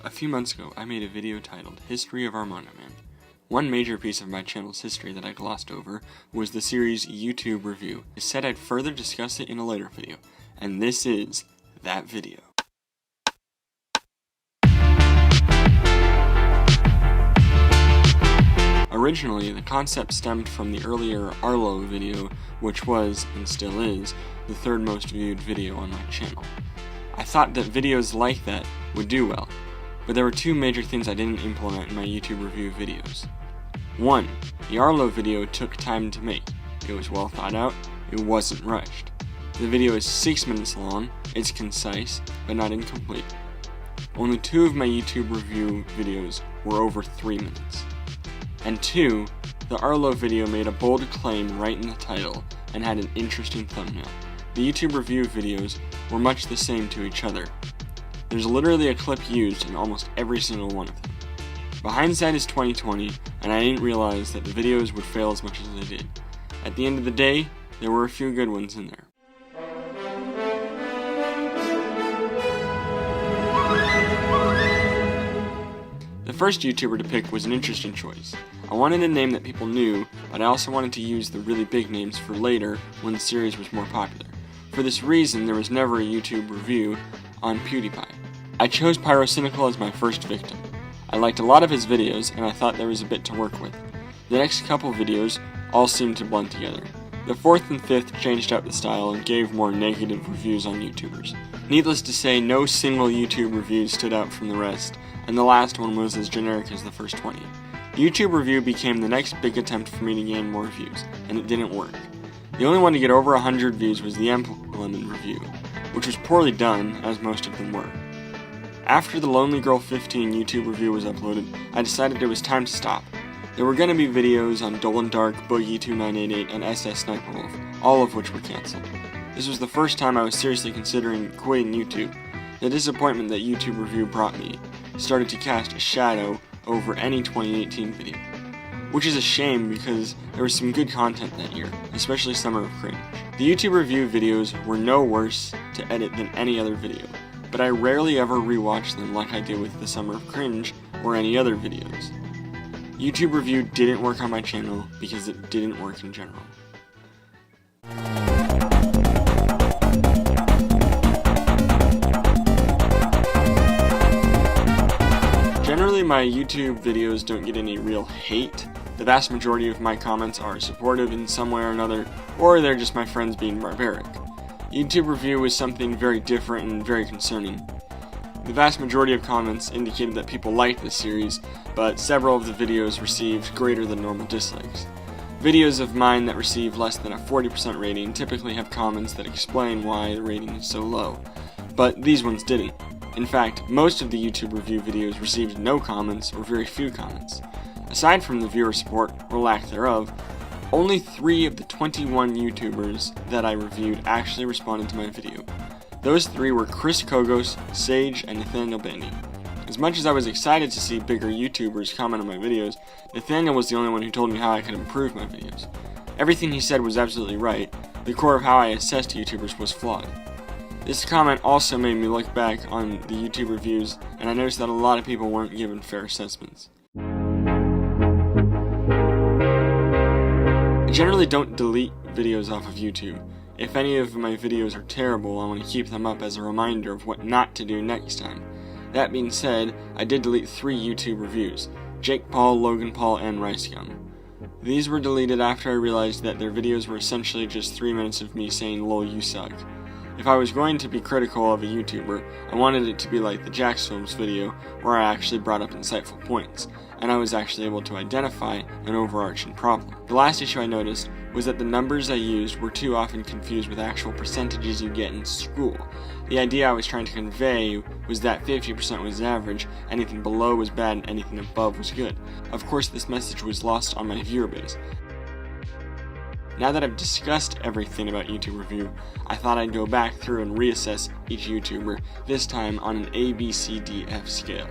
A few months ago, I made a video titled History of Armando Man. One major piece of my channel's history that I glossed over was the series YouTube review. I said I'd further discuss it in a later video, and this is that video. Originally, the concept stemmed from the earlier Arlo video, which was, and still is, the third most viewed video on my channel. I thought that videos like that would do well, but there were two major things I didn't implement in my YouTube review videos. One, the Arlo video took time to make. It was well thought out, it wasn't rushed. The video is 6 minutes long, it's concise, but not incomplete. Only 2 of my YouTube review videos were over 3 minutes. And 2, the Arlo video made a bold claim right in the title and had an interesting thumbnail. The YouTube review videos were much the same to each other. There's literally a clip used in almost every single one of them. But hindsight is 20/20, and I didn't realize that the videos would fail as much as they did. At the end of the day, there were a few good ones in there. The first YouTuber to pick was an interesting choice. I wanted a name that people knew, but I also wanted to use the really big names for later when the series was more popular. For this reason, there was never a YouTube review on PewDiePie. I chose Pyrocynical as my first victim. I liked a lot of his videos, and I thought there was a bit to work with. The next couple videos all seemed to blend together. The 4th and 5th changed up the style and gave more negative reviews on YouTubers. Needless to say, no single YouTube review stood out from the rest, and the last one was as generic as the first 20. YouTube review became the next big attempt for me to gain more views, and it didn't work. The only one to get over 100 views was the Lemon review, which was poorly done, as most of them were. After the Lonely Girl 15 YouTube review was uploaded, I decided it was time to stop. There were going to be videos on Dolan Dark, Boogie 2988, and SS Sniper Wolf, all of which were cancelled. This was the first time I was seriously considering quitting YouTube. The disappointment that YouTube review brought me started to cast a shadow over any 2018 video. Which is a shame because there was some good content that year, especially Summer of Cringe. The YouTube review videos were no worse to edit than any other video, but I rarely ever rewatch them like I did with the Summer of Cringe or any other videos. YouTube review didn't work on my channel because it didn't work in general. Generally, my YouTube videos don't get any real hate. The vast majority of my comments are supportive in some way or another, or they're just my friends being barbaric. YouTube review was something very different and very concerning. The vast majority of comments indicated that people liked the series, but several of the videos received greater than normal dislikes. Videos of mine that receive less than a 40% rating typically have comments that explain why the rating is so low, but these ones didn't. In fact, most of the YouTube review videos received no comments or very few comments. Aside from the viewer support, or lack thereof, only 3 of the 21 YouTubers that I reviewed actually responded to my video. Those 3 were Chris Kogos, Sage, and Nathaniel Bandy. As much as I was excited to see bigger YouTubers comment on my videos, Nathaniel was the only one who told me how I could improve my videos. Everything he said was absolutely right. The core of how I assessed YouTubers was flawed. This comment also made me look back on the YouTube reviews, and I noticed that a lot of people weren't given fair assessments. I generally don't delete videos off of YouTube. If any of my videos are terrible, I want to keep them up as a reminder of what not to do next time. That being said, I did delete 3 YouTube reviews: Jake Paul, Logan Paul, and Rice Gum. These were deleted after I realized that their videos were essentially just 3 minutes of me saying "lol, you suck." If I was going to be critical of a YouTuber, I wanted it to be like the Jax Films video, where I actually brought up insightful points, and I was actually able to identify an overarching problem. The last issue I noticed was that the numbers I used were too often confused with actual percentages you get in school. The idea I was trying to convey was that 50% was average, anything below was bad, and anything above was good. Of course, this message was lost on my viewer base. Now that I've discussed everything about YouTube review, I thought I'd go back through and reassess each YouTuber, this time on an A, B, C, D, F scale.